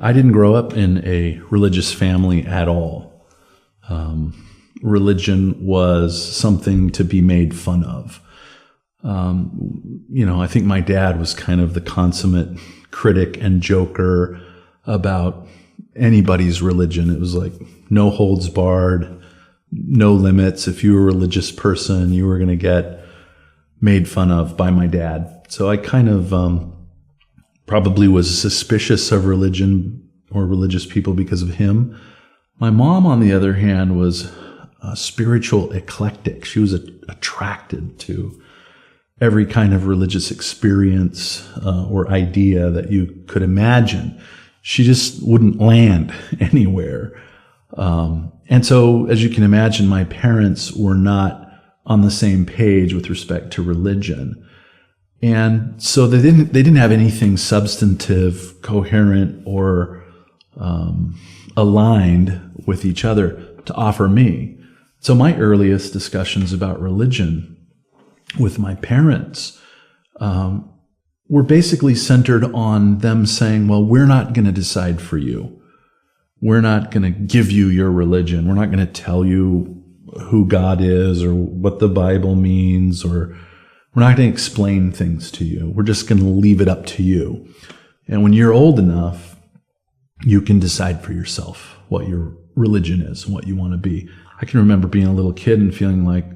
I didn't grow up in a religious family at all. Religion was something to be made fun of. I think my dad was kind of the consummate critic and joker about anybody's religion. It was like no holds barred, no limits. If you were a religious person, you were going to get made fun of by my dad. So I kind of probably was suspicious of religion or religious people because of him. My mom, on the other hand, was a spiritual eclectic. She was attracted to every kind of religious experience or idea that you could imagine. She just wouldn't land anywhere. And so, as you can imagine, my parents were not on the same page with respect to religion. And so they didn't have anything substantive, coherent, or aligned with each other to offer me. So my earliest discussions about religion with my parents were basically centered on them saying, well, we're not going to decide for you. We're not going to give you your religion. We're not going to tell you who God is or what the Bible means, or we're not going to explain things to you. We're just going to leave it up to you. And when you're old enough, you can decide for yourself what your religion is and what you want to be. I can remember being a little kid and feeling like,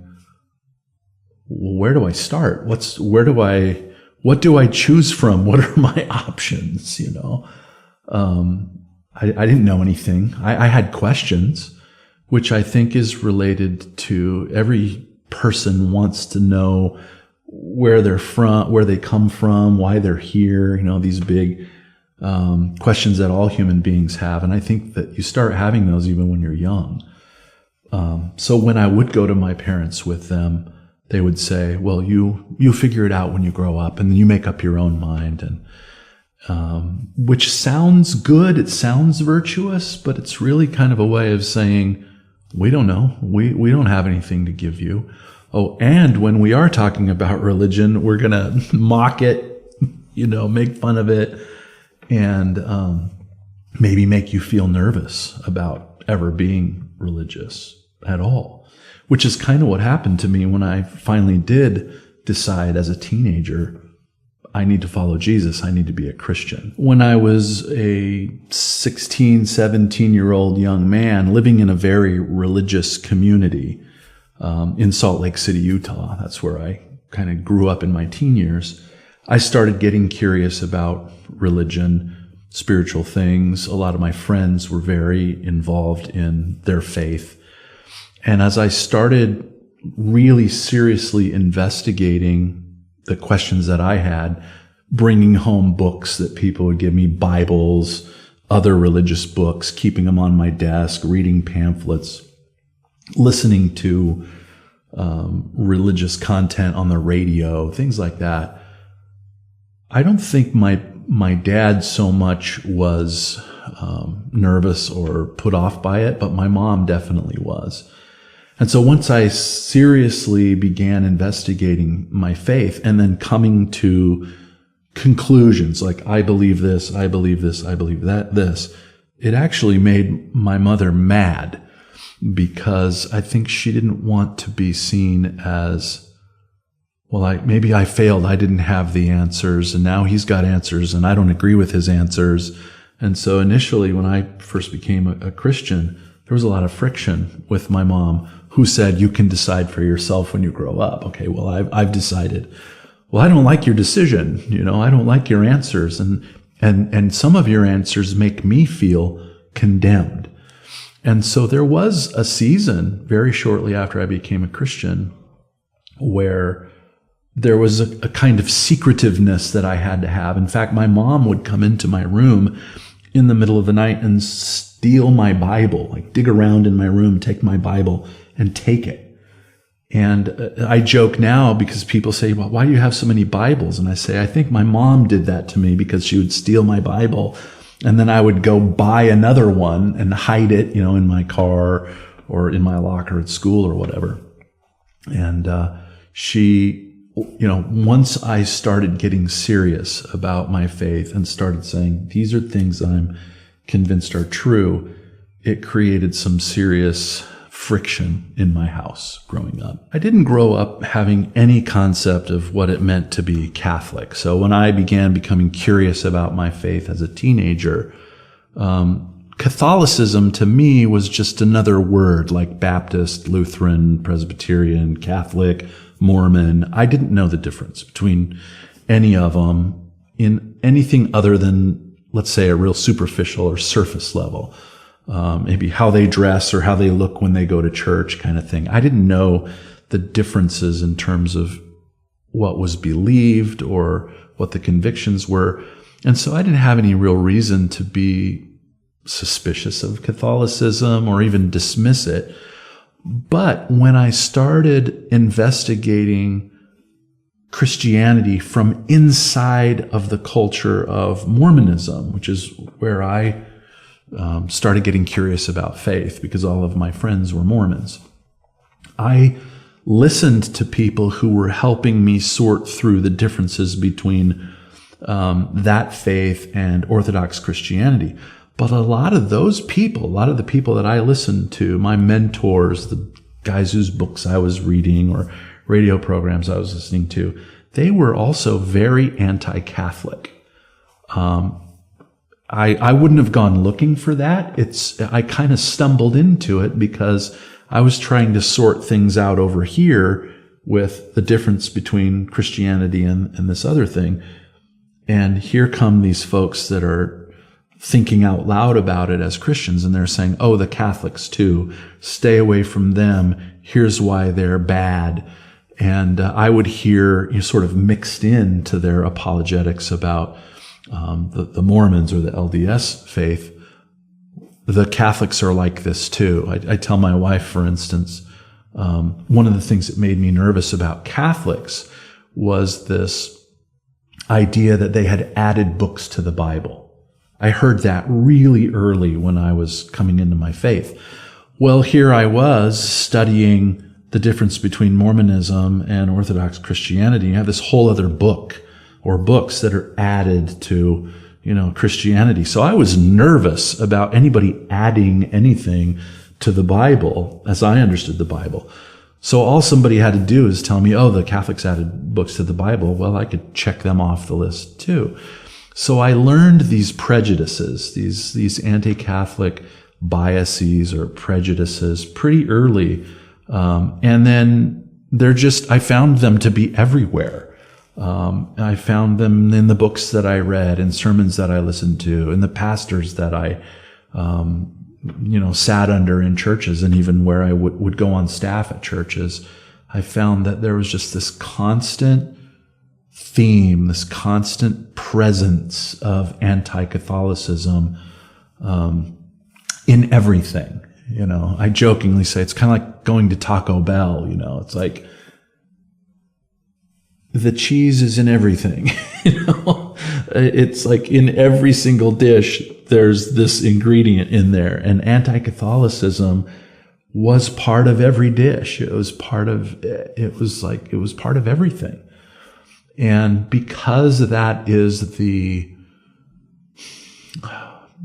well, where do I start? What do I choose from? What are my options? I didn't know anything. I had questions, which I think is related to every person wants to know where they're from, where they come from, why they're here, these big questions that all human beings have. And I think that you start having those even when you're young. So when I would go to my parents with them, they would say, well, you figure it out when you grow up, and then you make up your own mind. And which sounds good, it sounds virtuous, but it's really kind of a way of saying, we don't know. We don't have anything to give you. Oh, and when we are talking about religion, we're going to mock it, make fun of it, and maybe make you feel nervous about ever being religious at all, which is kind of what happened to me when I finally did decide as a teenager, I need to follow Jesus. I need to be a Christian. When I was a 16, 17-year-old young man living in a very religious community in Salt Lake City, Utah, that's where I kind of grew up in my teen years, I started getting curious about religion, spiritual things. A lot of my friends were very involved in their faith. And as I started really seriously investigating the questions that I had, bringing home books that people would give me, Bibles, other religious books, keeping them on my desk, reading pamphlets, listening to religious content on the radio, things like that. I don't think my dad so much was nervous or put off by it, but my mom definitely was. And so once I seriously began investigating my faith and then coming to conclusions like, I believe this, I believe this, I believe this, it actually made my mother mad, because I think she didn't want to be seen as, well, maybe I failed, I didn't have the answers, and now he's got answers and I don't agree with his answers. And so initially when I first became a Christian, there was a lot of friction with my mom, who said, you can decide for yourself when you grow up. Okay, well, I've decided. Well, I don't like your decision. I don't like your answers. And some of your answers make me feel condemned. And so there was a season very shortly after I became a Christian where there was a kind of secretiveness that I had to have. In fact, my mom would come into my room in the middle of the night and steal my Bible, like dig around in my room, take my Bible and take it. And I joke now because people say, well, why do you have so many Bibles? And I say, I think my mom did that to me because she would steal my Bible. And then I would go buy another one and hide it, in my car or in my locker at school or whatever. And she, once I started getting serious about my faith and started saying, these are things I'm convinced are true, it created some serious friction in my house growing up. I didn't grow up having any concept of what it meant to be Catholic. So when I began becoming curious about my faith as a teenager, Catholicism to me was just another word like Baptist, Lutheran, Presbyterian, Catholic, Mormon. I didn't know the difference between any of them in anything other than, let's say, a real superficial or surface level. Maybe how they dress or how they look when they go to church kind of thing. I didn't know the differences in terms of what was believed or what the convictions were. And so I didn't have any real reason to be suspicious of Catholicism or even dismiss it. But when I started investigating Christianity from inside of the culture of Mormonism, which is where I started getting curious about faith because all of my friends were Mormons, I listened to people who were helping me sort through the differences between that faith and Orthodox Christianity. But a lot of those people, a lot of the people that I listened to, my mentors, the guys whose books I was reading or radio programs I was listening to, they were also very anti-Catholic. I wouldn't have gone looking for that. I kind of stumbled into it because I was trying to sort things out over here with the difference between Christianity and this other thing. And here come these folks that are thinking out loud about it as Christians, and they're saying, oh, the Catholics too, stay away from them. Here's why they're bad. And I would hear sort of mixed into their apologetics about the Mormons or the LDS faith, the Catholics are like this too. I tell my wife, for instance, one of the things that made me nervous about Catholics was this idea that they had added books to the Bible. I heard that really early when I was coming into my faith. Well, here I was studying the difference between Mormonism and Orthodox Christianity. You have this whole other book or books that are added to, Christianity. So I was nervous about anybody adding anything to the Bible as I understood the Bible. So all somebody had to do is tell me, oh, the Catholics added books to the Bible. Well, I could check them off the list too. So I learned these prejudices, these anti-Catholic biases or prejudices pretty early. And then I found them to be everywhere. I found them in the books that I read, in sermons that I listened to, in the pastors that I, sat under in churches, and even where I would go on staff at churches. I found that there was just this constant theme, this constant presence of anti-Catholicism in everything. I jokingly say it's kind of like going to Taco Bell. It's like the cheese is in everything. It's like in every single dish there's this ingredient in there, and anti-Catholicism was part of every dish. It was part of everything. And because that is the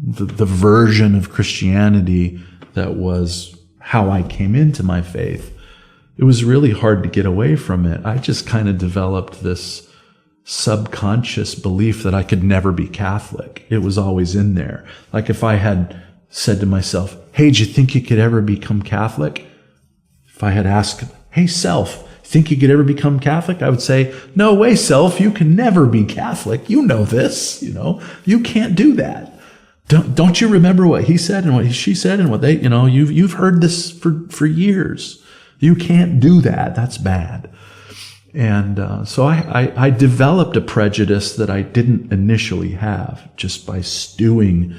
version of Christianity that was how I came into my faith, it was really hard to get away from it. I just kind of developed this subconscious belief that I could never be Catholic. It was always in there. Like if I had said to myself, hey, do you think you could ever become Catholic? If I had asked, hey, self, think you could ever become Catholic? I would say, no way, self, you can never be Catholic. You know this, you can't do that. Don't you remember what he said and what she said and what they, you've heard this for years. You can't do that. That's bad. And so I developed a prejudice that I didn't initially have just by stewing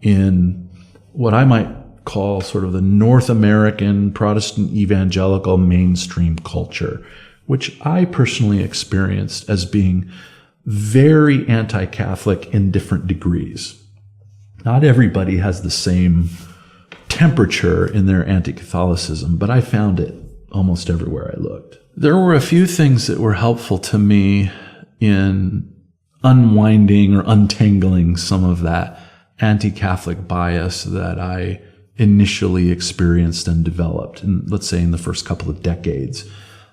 in what I might call sort of the North American Protestant evangelical mainstream culture, which I personally experienced as being very anti-Catholic in different degrees. Not everybody has the same temperature in their anti-Catholicism, but I found it almost everywhere I looked. There were a few things that were helpful to me in unwinding or untangling some of that anti-Catholic bias that I initially experienced and developed, and let's say in the first couple of decades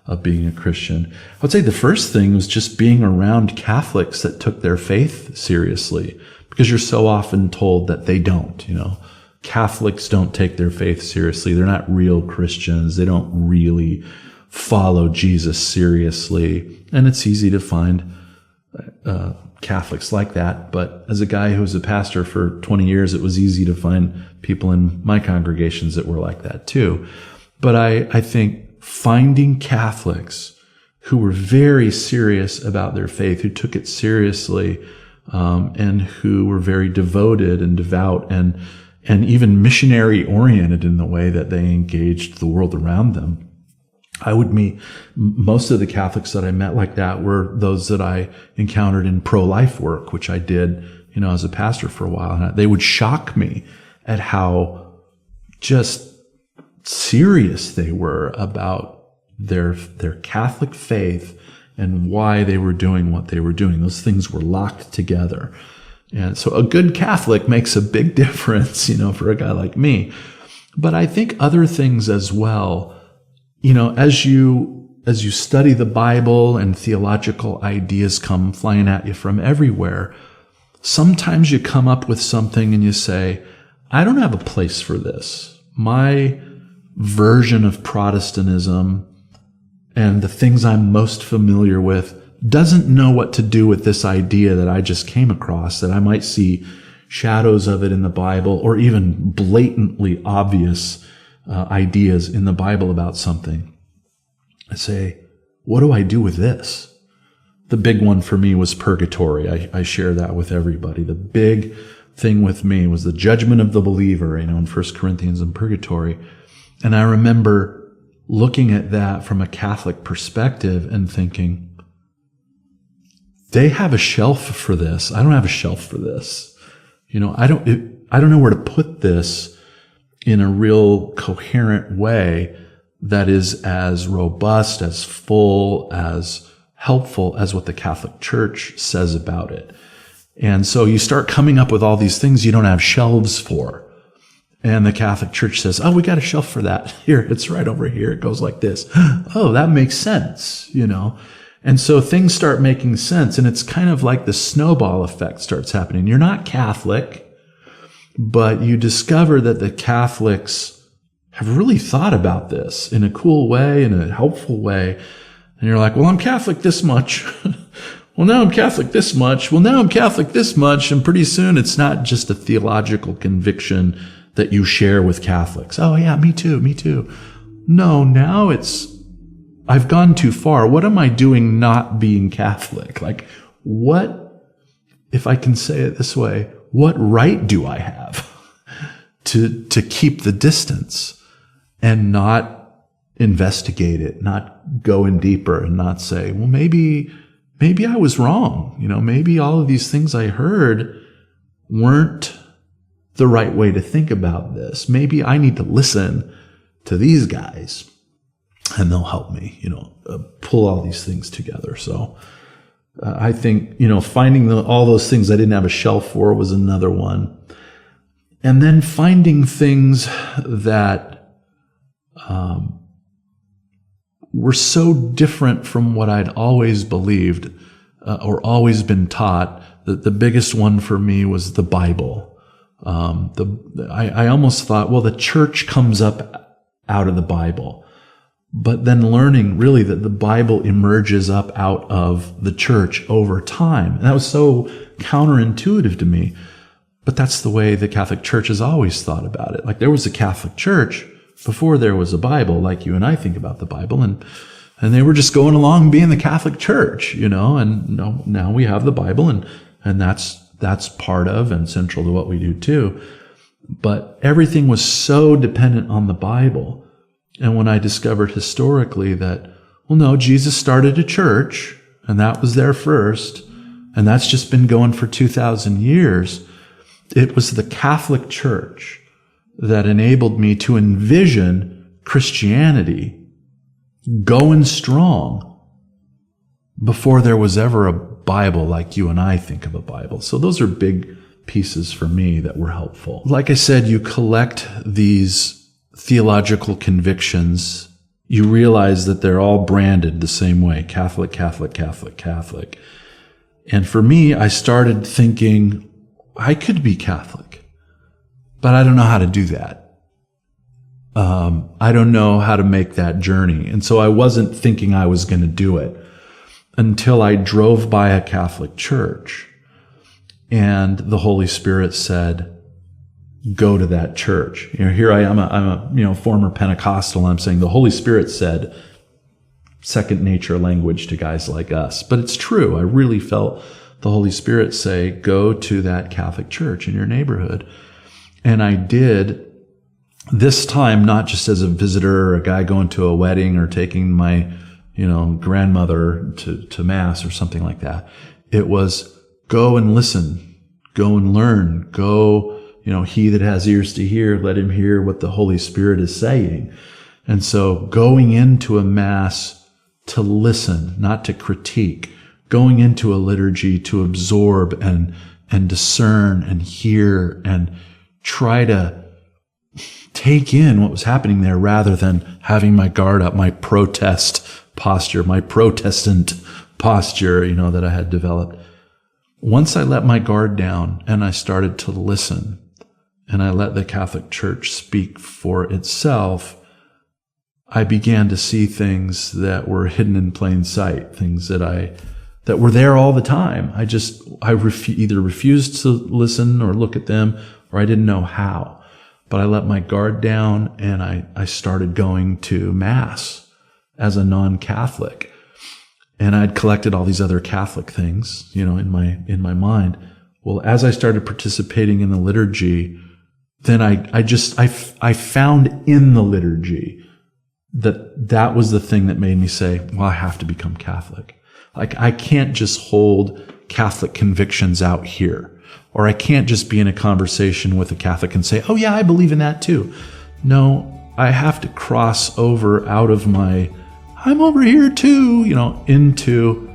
of being a Christian. I would say the first thing was just being around Catholics that took their faith seriously, because you're so often told that they don't, Catholics don't take their faith seriously. They're not real Christians. They don't really follow Jesus seriously. And it's easy to find Catholics like that. But as a guy who was a pastor for 20 years, it was easy to find people in my congregations that were like that too. But I think finding Catholics who were very serious about their faith, who took it seriously, and who were very devoted and devout and even missionary oriented in the way that they engaged the world around them. I would meet most of the Catholics that I met like that were those that I encountered in pro-life work, which I did, as a pastor for a while. And they would shock me at how just serious they were about their Catholic faith and why they were doing what they were doing. Those things were locked together. And so a good Catholic makes a big difference, for a guy like me. But I think other things as well, as you study the Bible and theological ideas come flying at you from everywhere, sometimes you come up with something and you say, I don't have a place for this. My version of Protestantism and the things I'm most familiar with doesn't know what to do with this idea that I just came across, that I might see shadows of it in the Bible or even blatantly obvious ideas in the Bible about something. I say, what do I do with this? The big one for me was purgatory. I share that with everybody. The big thing with me was the judgment of the believer, in 1 Corinthians and purgatory. And I remember looking at that from a Catholic perspective and thinking, they have a shelf for this. I don't have a shelf for this. I don't know where to put this in a real coherent way that is as robust, as full, as helpful as what the Catholic Church says about it. And so you start coming up with all these things you don't have shelves for. And the Catholic Church says, oh, we got a shelf for that. Here, it's right over here. It goes like this. Oh, that makes sense, And so things start making sense. And it's kind of like the snowball effect starts happening. You're not Catholic, but you discover that the Catholics have really thought about this in a cool way, in a helpful way. And you're like, well, I'm Catholic this much. Well, now I'm Catholic this much. Well, now I'm Catholic this much. And pretty soon it's not just a theological conviction that you share with Catholics. Oh, yeah, me too, me too. No, now I've gone too far. What am I doing not being Catholic? Like, what, if I can say it this way, what right do I have to keep the distance and not investigate it, not go in deeper and not say, well, maybe I was wrong. Maybe all of these things I heard weren't the right way to think about this. Maybe I need to listen to these guys and they'll help me, pull all these things together. So I think, finding all those things I didn't have a shelf for was another one. And then finding things that were so different from what I'd always believed or always been taught, that the biggest one for me was the Bible. I almost thought, well, the church comes up out of the Bible. But then learning really that the Bible emerges up out of the church over time. And that was so counterintuitive to me. But that's the way the Catholic Church has always thought about it. Like, there was a Catholic Church before there was a Bible, like you and I think about the Bible. And they were just going along being the Catholic Church, and now we have the Bible and that's part of and central to what we do too. But everything was so dependent on the Bible. And when I discovered historically that, well, no, Jesus started a church and that was there first, and that's just been going for 2,000 years, it was the Catholic Church that enabled me to envision Christianity going strong before there was ever a Bible like you and I think of a Bible. So those are big pieces for me that were helpful. Like I said, you collect these theological convictions. You realize that they're all branded the same way: Catholic, Catholic, Catholic, Catholic. And for me, I started thinking, I could be Catholic, but I don't know how to do that. I don't know how to make that journey. And so I wasn't thinking I was going to do it until I drove by a Catholic church and the Holy Spirit said, go to that church. Here I am, I'm a former Pentecostal. I'm saying the Holy Spirit said second nature language to guys like us. But it's true. I really felt the Holy Spirit say, go to that Catholic church in your neighborhood. And I did. This time, not just as a visitor or a guy going to a wedding or taking my, grandmother to mass or something like that. It was go and listen, go and learn, go, he that has ears to hear, let him hear what the Holy Spirit is saying. And so going into a mass to listen, not to critique, going into a liturgy to absorb and discern and hear and try to take in what was happening there rather than having my guard up, my protest posture, my Protestant posture, that I had developed. Once I let my guard down and I started to listen and I let the Catholic Church speak for itself, I began to see things that were hidden in plain sight, things that were there all the time. I either refused to listen or look at them, or I didn't know how. But I let my guard down and I started going to Mass as a non-Catholic. And I'd collected all these other Catholic things, in my mind. Well, as I started participating in the liturgy, then I found in the liturgy that was the thing that made me say, well, I have to become Catholic. Like, I can't just hold Catholic convictions out here. Or I can't just be in a conversation with a Catholic and say, oh yeah, I believe in that too. No, I have to cross over out of my, I'm over here too, into,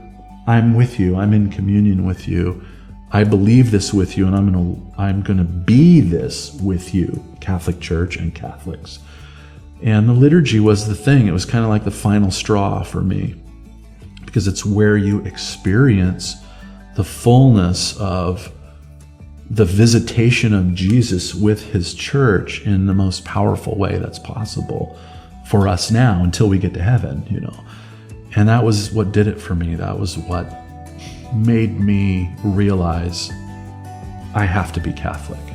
I'm with you, I'm in communion with you, I believe this with you, and I'm gonna be this with you, Catholic Church and Catholics. And the liturgy was the thing. It was kind of like the final straw for me, because it's where you experience the fullness of the visitation of Jesus with his church in the most powerful way that's possible for us now until we get to heaven, And that was what did it for me. That was what made me realize I have to be Catholic.